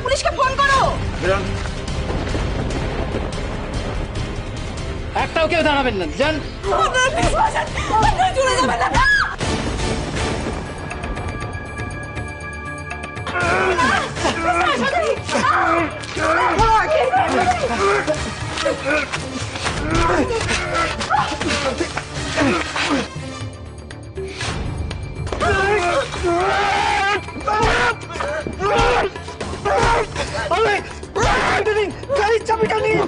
পুলিশকে ফোন করো। একটাও কেউ দাঁড়াবেন না, যান। চলে যাবেন না। গাড়ির চাবিটা নিন,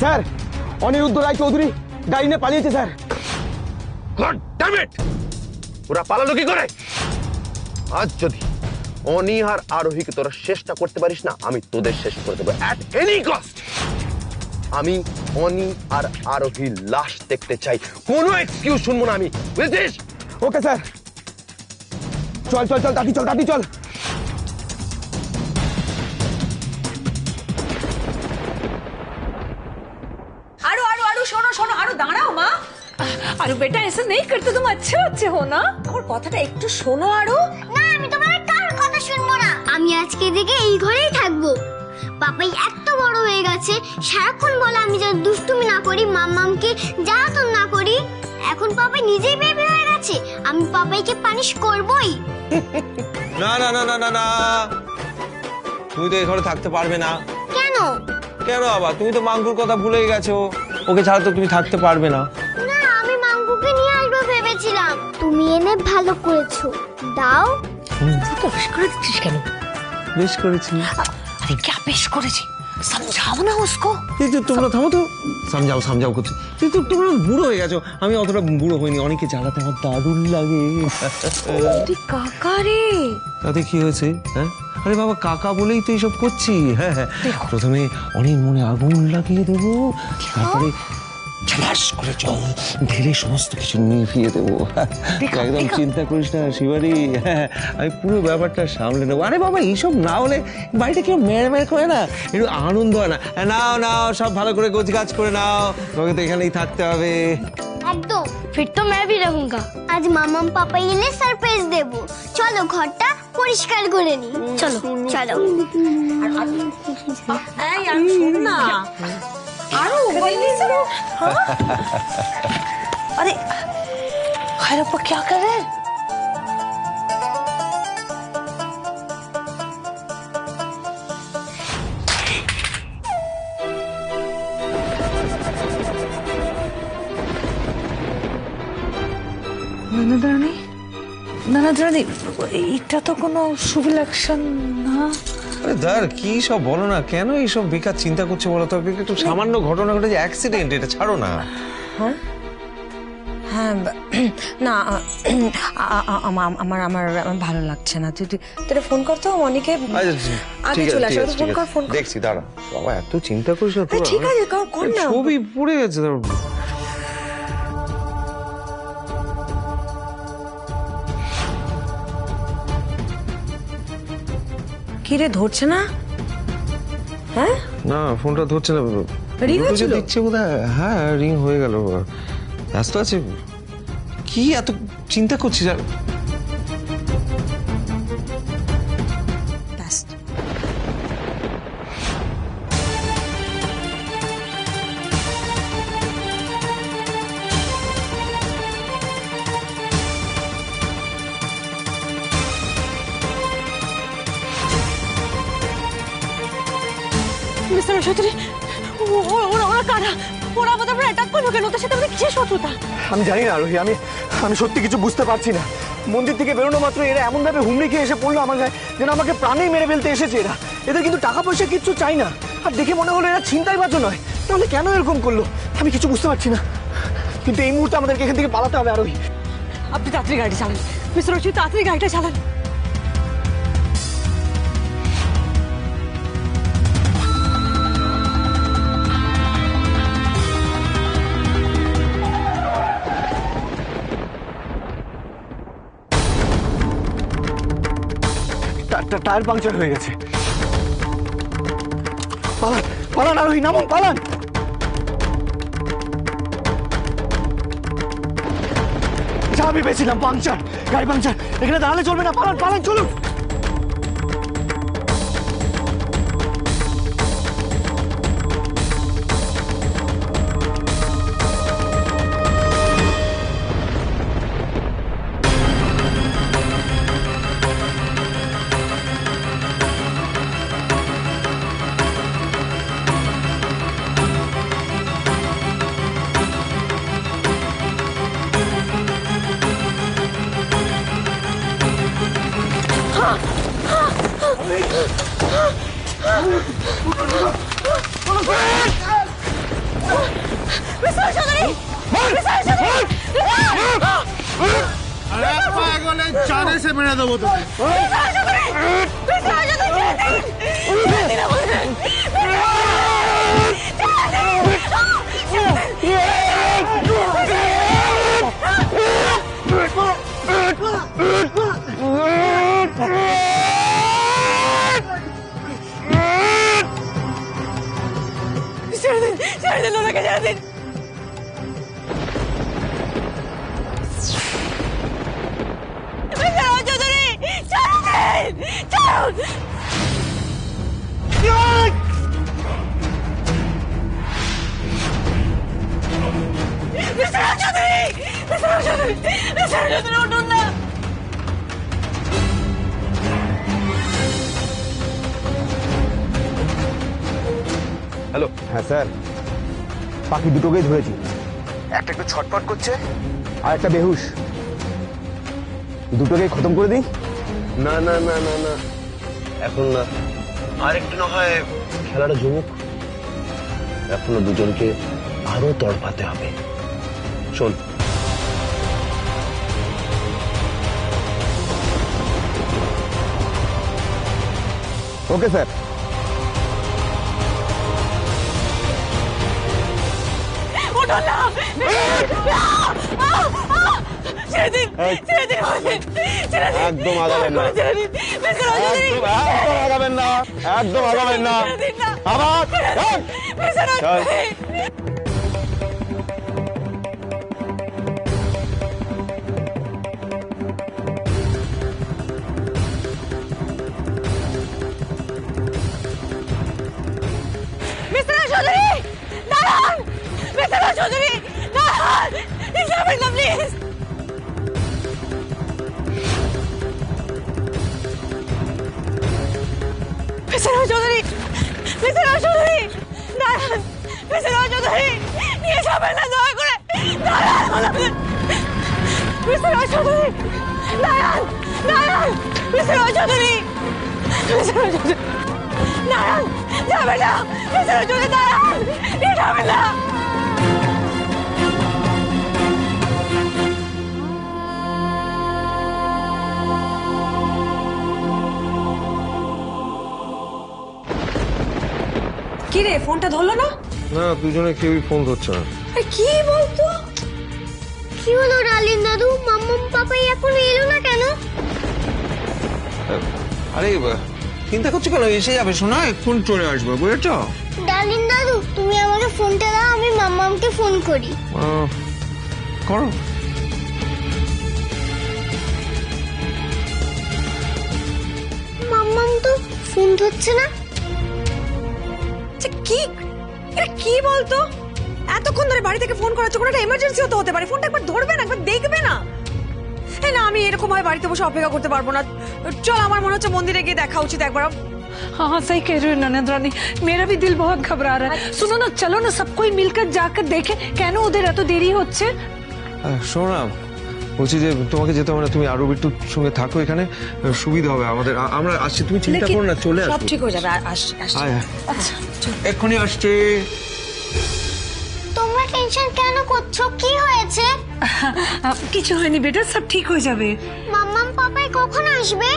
স্যার, অনিরুদ্ধ রায় চৌধুরী গাড়ি নিয়ে পালিয়েছে স্যার। God damn it! ওরা পালালো কি করে? আজ যদি অনি আর আরোহীকে তোরা শেষটা করতে পারিস না, আমি তোদের শেষ করে দেবো অ্যাট এনি কস্ট। আমি অনি আর আরোহীর লাশ দেখতে চাই, কোনো এক্সকিউজ শুনবো না আমি, বুঝেছিস? ওকে স্যার, চল চল চল দাদি, চল দাদি, চল। শোনো শোনো, আরো দাঁড়াও মা। আরে বেটা ऐसा नहीं करते, तुम अच्छे अच्छे हो ना। আমার কথাটা একটু শোনো আরো। না, আমি তোমার কার কথা শুনবো না। আমি আজকে থেকে এই ঘরেই থাকবো। পাপাই এত বড় হয়ে গেছে, সারাক্ষণ বলে আমি যেন দুষ্টুমি না করি, মাম্মামকে জ্বালাতন না করি। এখন পাপাই নিজেই বেবি হয়ে গেছে, আমি পাপাইকে পানিশ করবই। না না না না না না, তুমি তো এই ঘরে থাকতে পারবে না। কেন? কেন আবার? তুমি তো মাঙ্গুর কথা ভুলেই গেছো, ওকে ছাড়া তো তুমি থাকতে পারবে না। না, আমি মাঙ্গুকে নিয়ে আসবো ভেবেছিলাম। তুমি এনে ভালো করেছো, দাও। তুই তো বেশ করে দিচ্ছিস কেন? বেশ করেছি। अरे क्या पेश করেছি, समझाओ ना उसको। কিন্তু তোমরা থামো তো, সমঝাও সমঝাও করছি। কিন্তু তোমরা বুড়ো হয়ে গেছো, আমি অতটা বুড়ো হইনি, অনেকে জ্বালাতে আমার দারুণ লাগে। তুই কাকা রে। তাতে কি হয়েছে? হ্যাঁ, আরে বাবা, কাকা বলেই তো এইসব করছি। হ্যাঁ হ্যাঁ, প্রথমে অনেক মনে আগুন লাগিয়ে দেবো, তারপরে ঝালাস করে জল ঢেলে সমস্ত কিছু নিভিয়ে দেবো। একদম চিন্তা করিস না শিবানী, আমি পুরো ব্যাপারটা সামলে নেবো। আরে বাবা, এইসব না হলে বাড়িটা কেউ মেরে মেরে করে না, একটু আনন্দ হয় না। নাও নাও, সব ভালো করে গোছ গাছ করে নাও, তোমাকে তো এখানেই থাকতে হবে। একদম, फिर तो मैं भी रहूंगा। আজ মামাম পাপাই এলে সারপ্রাইজ দেবো। চলো ঘরটা পরিষ্কার করে নি। চলো চলো। এই আমি শোন না আরো বললি চলো। अरे खैरप्पा क्या कर रहे हैं? ননদরানী, ননদরানী, এটা তো কোনো শুভ লক্ষণ না। আরে দাঁড়, কি সব বলো না, কেন এইসব বেকার চিন্তা করছো বলো তো? একটু সামান্য ঘটনা ঘটেছে, অ্যাক্সিডেন্ট, এটা ছাড়ো না। হ্যাঁ হ্যাঁ, না আমার আমার ভালো লাগছে না। তুই তোরা ফোন কর তো মনিকে, আগে চলে আসো। ফোন কর, ফোন কর। দেখছি, দাঁড়া বাবা, এত চিন্তা করিস না। ঠিক আছে, কর না। ছবি পড়ে গেছে। কি রে, ধরছে না? হ্যাঁ না, ফোনটা ধরছে না। রিং দুটো যে হয়েছিল? দিচ্ছে বোধহয়, হ্যাঁ রিং হয়ে গেল। ব্যস্ত আছে কি, এত চিন্তা করছিস? ব্যস্ত। মিস্টার চৌধুরী, ওরা কারা? ওরা আমাদের অ্যাটাক করলো কেন? ওদের সাথে আমাদের কিসের শত্রুতা? আমি জানি না আরোহী, আমি সত্যি কিছু বুঝতে পারছি না। মন্দির থেকে বেরোনো মাত্র এরা এমন ভাবে হুমড়ি খেয়ে এসে পড়লো আমার গায়ে, যেন আমাকে প্রাণেই মেরে ফেলতে এসেছে এরা। এদের কিন্তু টাকা পয়সা কিচ্ছু চাই না, আর দেখে মনে হলো এরা ছিনতাইবাজও নয়। তাহলে কেন এরকম করলো আমি কিছু বুঝতে পারছি না। কিন্তু এই মুহূর্তে আমাদেরকে এখান থেকে পালাতে হবে আরোহী। আপনি তাড়াতাড়ি গাড়ি চালান মিস্টার রশিদ, তাড়াতাড়ি গাড়িটা চালান। টায়ার পাংচার হয়ে গেছে। পালান পালান আরোহী, নামুন পালান। যা আমি পেয়েছিলাম পাংচার, গাড়ি পাংচার, এখানে দাঁড়ালে চলবে না। পালান পালান, চলুন। মিস্টার চৌধুরী, মিস্টার চৌধুরী, জানে সে মেরে দেবো তো। মিস্টার চৌধুরী, মিস্টার চৌধুরী, ছেড়ে দিন আমাদের। ছেড়ে দিন, ছেড়ে দিন ওনাকে, ছেড়ে দিন। মিস্টার চৌধুরী, ছেড়ে দিন, ছাড়ুন। Mister Chowdhury, mister Chowdhury, mister Chowdhury, উঠুন না। হ্যালো। হ্যাঁ স্যার, বাকি দুটোকেই ধরেছি। একটা একটু ছটফট করছে আর একটা বেহুশ। দুটোকেই খতম করে দিই। না না না না না, এখন না, আর একটু না হয় খেলাটা জমুক। এখনো দুজনকে আরো তড়পাতে হবে। শোন, ওকে স্যার। উঠুন না। ছেড়ে দিন, ছেড়ে দিন আমাদের, ছেড়ে দিন। একদম আগাবেন না। ছেড়ে দিন, মিস্টার চৌধুরী, একদম আগাবেন না, একদম আগাবেন না। ছেড়ে দিন না। আবার মিস্টার চৌধুরী। মিস্টার চৌধুরী, দাঁড়ান। মিস্টার চৌধুরী, দাঁড়ান। যাবেন না please. Mister Chowdhury, mister Chowdhury, দাঁড়ান। মিস্টার চৌধুরী, নিয়ে যাবেন না, দয়া করে দাঁড়ান। মিস্টার চৌধুরী, দাঁড়ান, দাঁড়ান। মিস্টার চৌধুরী, মিস্টার চৌধুরী, দাঁড়ান, যাবেন না। মিস্টার চৌধুরী, দাঁড়ান, নিয়ে যাবেন না। কি রে, ফোনটা ধরলো না? না, দুজনে কেউই ফোন ধরছে না। কি বলতো? কি হলো ডালিম দাদু, মাম্মাম পাপাই এখনো এলো না কেন? আরে চিন্তা করছো কেন? এসে যাবে, শোনা, এক্ষুনি চলে আসবে, বুঝেছ? ডালিম ডার্লিং দাদু, তুমি আমাকে ফোনটা দাও, আমি মাম্মামকে ফোন করি। করো। মাম্মাম তো ফোন ধরছে না। কি এটা কি বলতো? এতক্ষণ ধরে বাড়ি থেকে ফোন করাচ্ছ, কোনো একটা এমার্জেন্সিও তো হতে পারে। ফোনটা একবার ধরবে না, একবার দেখবে না? না, আমি এরকম হয় বাড়িতে বসে অপেক্ষা করতে পারবো না। চল, আমার মনে হচ্ছে মন্দিরে গিয়ে দেখা উচিত একবার। हाँ सही कह रही हो ननद रानी, मेरा भी दिल बहुत घबरा रहा है। सुनो ना, चलो ना सब कोई मिलकर जाकर देखे কেন ওদের এত দেরি হচ্ছে। শোনো না, বলছি যে তোমাকে যেতে হবে না, তুমি আরো একটু সঙ্গে থাকো, এখানে সুবিধা হবে আমাদের। আমরা আসছি, তুমি চিন্তা করো না, চলে সব আসো। ঠিক হয়ে যাবে। আসছি। আচ্ছা, এক্ষুনি আসছে। তোমরা টেনশন কেন করছো? কি হয়েছে? কিছু হয়নি বেটা, সব ঠিক হয়ে যাবে। মাম্মাম পাপাই কখন আসবে?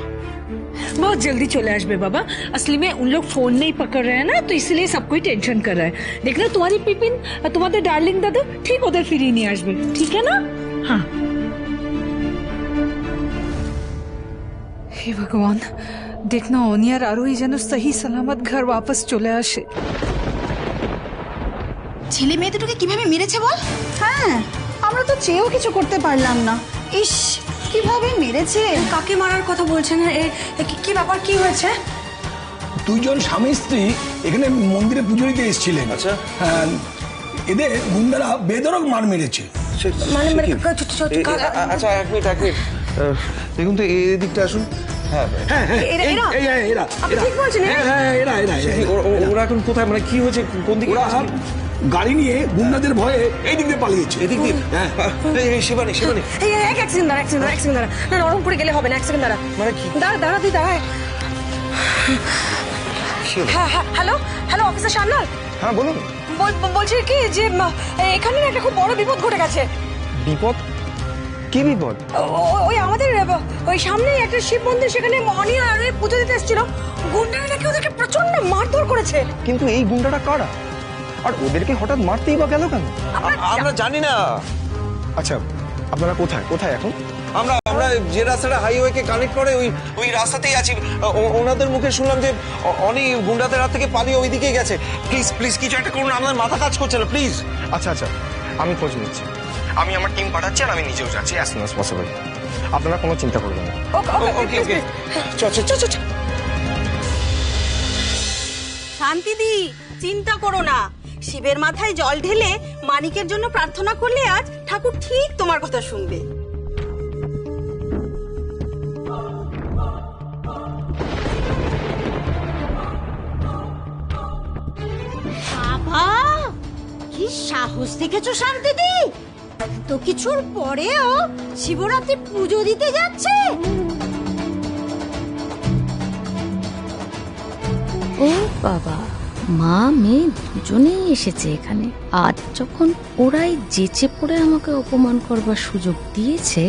बहुत जल्दी चले आसबे बाबा। असली में उन लोग फोन नहीं पकड़ रहे हैं ना, तो इसलिए सब कोई टेंशन कर रहा है। देखना तुम्हारी पिपिन, तुम्हारे डार्लिंग दादू ठीक उधर फिरी नहीं आसबे, ठीक है ना? हाँ। हे भगवान, देखना ओनी और आरोही যেন सही सलामत घर वापस চলে আসে। ছেলে মেয়ে দুটোকে কিভাবে মেরেছে বল? হ্যাঁ, আমরা তো চেয়েও কিছু করতে পারলাম না। ইস, কিভাবে মেরেছে! কাকে মারার কথা বলছেন? কি ব্যাপার, কি হয়েছে? দুইজন স্বামী স্ত্রী এখানে মন্দিরে পুজো দিতে এসেছিলেন। আচ্ছা। এদের গুন্ডারা বেধড়ক মার মেরেছে। মানে আচ্ছা, এক মিনিট। দেখুন তো, এই দিকটা আসুন। হ্যাঁ, এরা আপনি ঠিক বলছেন? এরা ওরা এখন কোথায়, মানে কি হয়েছে, কোন দিকে? ওরা গাড়ি নিয়ে গুন্ডাদের ভয়ে এই দিক দিয়ে পালিয়েছে। এদিক দিয়ে? হ্যাঁ। শিবানী, এক সেকেন্ড দাঁড়া। না, ওরকম করে গেলে হবে না। এক সেকেন্ড দাঁড়া। মানে কি? দাঁড়া তুই দাঁড়া। হ্যাঁ, হ্যালো অফিসার সান্যাল। হ্যাঁ, বলুন। বলছি কি যে এখানে একটা খুব বড় বিপদ ঘটে গেছে। বিপদ? কি বিপদ? ওই আমাদের ওই সামনে একটা শিব মন্দির, সেখানে অনি আর ওই পুজো দিতে এসেছিল। গুন্ডারা নাকি ওদেরকে প্রচন্ড মারধর করেছে। কিন্তু এই গুন্ডাটা কারা, আর ওদেরকে হঠাৎ মারতেই বা গেল কেন? আমরা জানি না। আচ্ছা, আপনারা কোথায় এখন? আমরা যে রাস্তাটা হাইওয়েকে কানেক্ট করে ওই রাস্তাতেই আছি। ওনাদের মুখে শুনলাম যে অনেক গুন্ডাদের হাত থেকে পালিয়ে ওই দিকে গেছে। প্লিজ কিছু একটা করুন, আমাদের মাথা কাজ করছে না, প্লিজ। আচ্ছা, আমি খোঁজ নিচ্ছি। আমি আমার টিম পাঠাচ্ছি, আর আমি নিজেও যাচ্ছি অ্যাজ সুন অ্যাজ পসিবল। আপনারা কোনো চিন্তা করবেন না। ওকে। চল। শান্তিদি, চিন্তা করো না। শিবের মাথায় জল ঢেলে মানিকের জন্য প্রার্থনা করলে আজ ঠাকুর ঠিক তোমার কথা শুনবে। বাবা, কি সাহস দেখেছো শান্তিদি! তো কিছুর পরেও শিবরাত্রি পুজো দিতে যাচ্ছে। ও বাবা, মা মেয়ে দুজনেই এসেছে এখানে। আজ যখন ওরাই যেচে পড়ে আমাকে অপমান করবার সুযোগ দিয়েছে,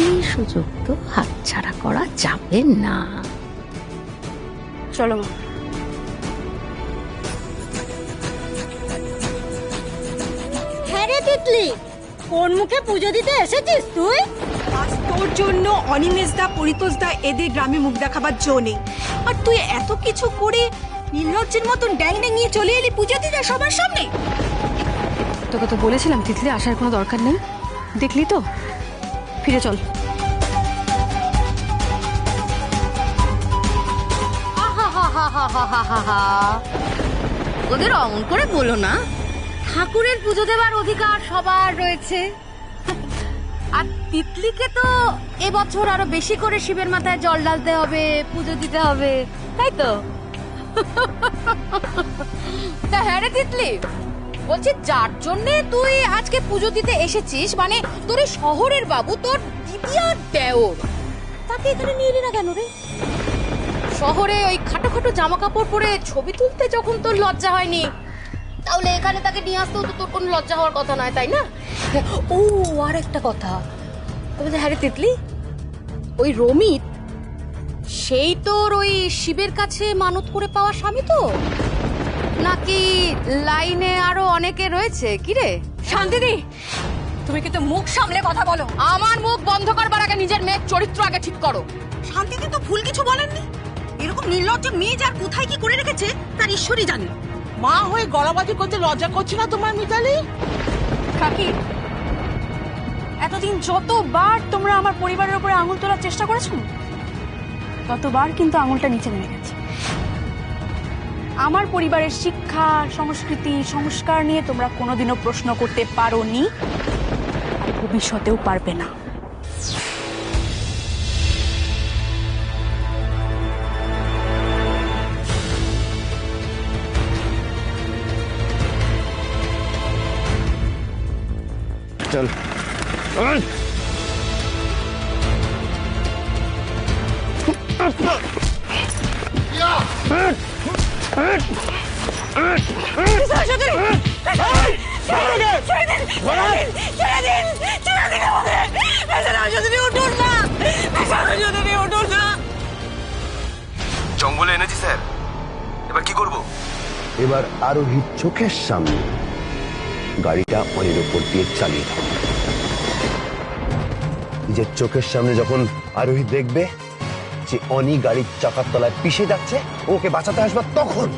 এই সুযোগ তো হাতছাড়া করা যাবে না। চলো। হ্যাঁ রে তিতলি, কোন মুখে পুজো দিতে এসেছিস তুই? আজ তোর জন্য অনিমেষদা, পরিতোষদা এদের গ্রামে মুখ দেখাবার জো নেই। আর তুই এত কিছু করে নির্লজ্জের মতন ড্যাং নিয়ে চলে এলি পুজো দিতে সবার সামনে। তোকে তো বলেছিলাম তিতলি, আসার কোনো দরকার নেই। দেখলি তো, ফিরে চল। ওদের অমন করে বলো না, ঠাকুরের পুজো দেওয়ার অধিকার সবার রয়েছে। আর তিতলিকে তো এবছর আরো বেশি করে শিবের মাথায় জল ঢালতে হবে, পুজো দিতে হবে, তাই তো? তা হ্যাঁ রে তিতলি, বলছি যার জন্যে তুই আজকে পুজো দিতে এসেছিস, মানে তোর এই শহরের বাবু, তোর দিদি আর দেওর, তাকে এখানে নিয়ে এলি না কেন রে? শহরে ওই খাটো খাটো জামা কাপড় পরে ছবি তুলতে যখন তোর লজ্জা হয়নি, তাহলে এখানে তাকে নিয়ে আসতেও তো তোর কোনো লজ্জা হওয়ার কথা নয়, তাই না? ও, আর একটা কথা, তবে হ্যাঁ রে তিতলি, ওই রমিত, সেই তোর ওই শিবের কাছে মানত করে পাওয়া স্বামী তো, নাকি লাইনে আরো অনেকে রয়েছে? কি রে শান্তিদি, তুমি কিন্তু মুখ সামলে কথা বলো। আমার মুখ বন্ধ করবার আগে নিজের মেয়ের চরিত্র আগে ঠিক করো। শান্তিদি তো ভুল কিছু বলেননি। এরকম নির্লজ্জ মেয়ে যার কোথায় কি করে রেখেছে তার ঈশ্বরই জানে। মা হয়ে গলাবাজি করতে লজ্জা করছে না তোমার মিতালি? কাকি, এতদিন যতবার তোমরা আমার পরিবারের উপরে আঙুল তোলার চেষ্টা করেছো, ততবার কিন্তু আঙুলটা নিচে নেমে গেছে। আমার পরিবারের শিক্ষা, সংস্কৃতি, সংস্কার নিয়ে তোমরা কোনোদিনও প্রশ্ন করতে পারোনি, আর ভবিষ্যতেও পারবে না। চল জঙ্গলে এনেছি স্যার, এবার কি করব? এবার আরোহীর চোখের সামনে গাড়িটা অনির উপর দিয়ে চালিয়ে দাও। নিজের চোখের সামনে যখন আরোহী দেখবে যে অনি গাড়ির চাকার তলায় পিষে যাচ্ছে, ওকে বাঁচাতে আসবে, তখন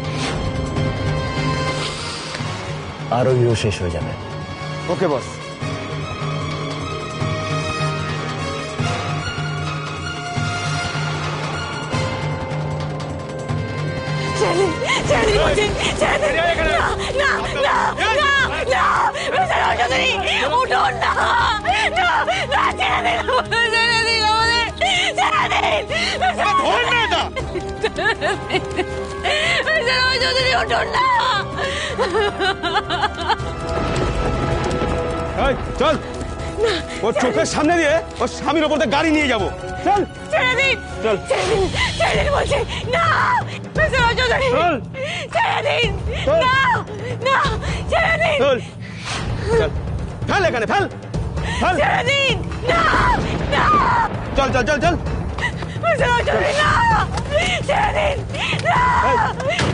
আরোহীও শেষ হয়ে যাবে। ওকে বস। চল, ওর চোখের সামনে দিয়ে ওর স্বামীর ওপর গাড়ি নিয়ে যাবো। চল চল চল ফেল এখানে, ফেল ফেল, চল চল চল চল,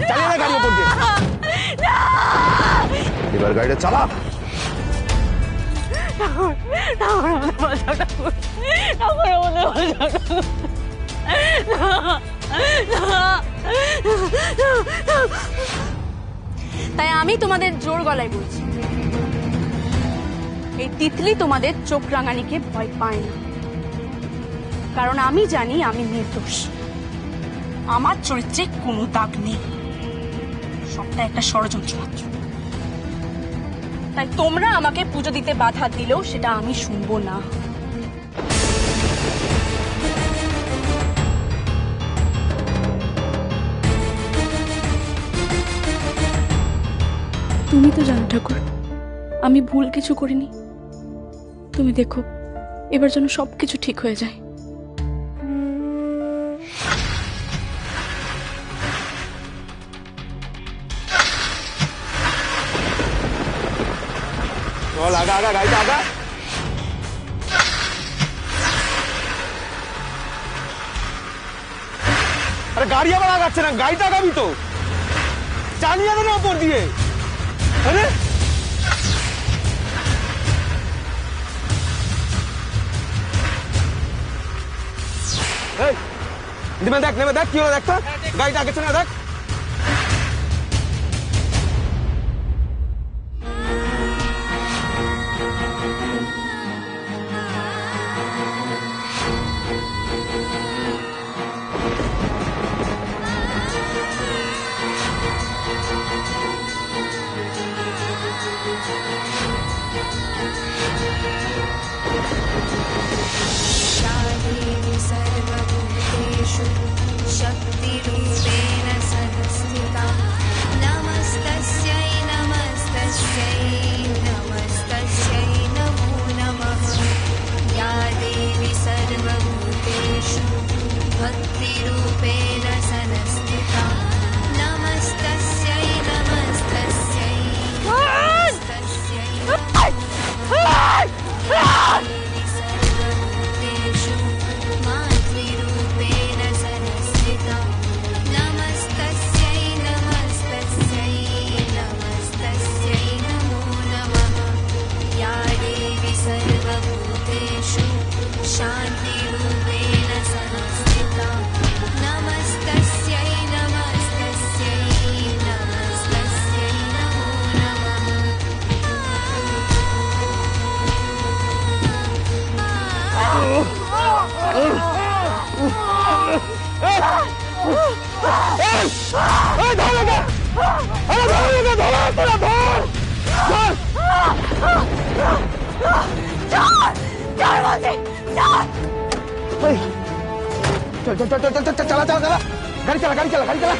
চালিয়ে না গাড়ি ওপর দিয়ে। এবার গাড়িটা চালা। তাই আমি তোমাদের জোর গলায় বলছি, এই তিতলি তোমাদের চোখ রাঙানিকে ভয় পায় না, কারণ আমি জানি আমি নির্দোষ, আমার চরিত্রে কোনো দাগ নেই, সবটা একটা ষড়যন্ত্র মাত্র। তাই তোমরা আমাকে পুজো দিতে বাধা দিলেও সেটা আমি শুনবো না। তুমি তো জানো ঠাকুর, আমি ভুল কিছু করিনি। তুমি দেখো এবার যেন সবকিছু ঠিক হয়ে যায়। চল আগা আগা, গাড়িটা আগা। আরে গাড়ি আবার আগাচ্ছে না, গাড়িটা আগাবি তো, চালিয়ে আনো না ওপর দিয়ে। আরে নেমে দেখ, নেমে দেখ কি হলো, দেখ তো গাড়িটা আগেছে না, দেখ। सर्वभूतेषु शक्तिरूपेण চল চল চল চল চল চালা চালা চালা গাড়ি চালা গাড়ি চালা গাড়ি চালা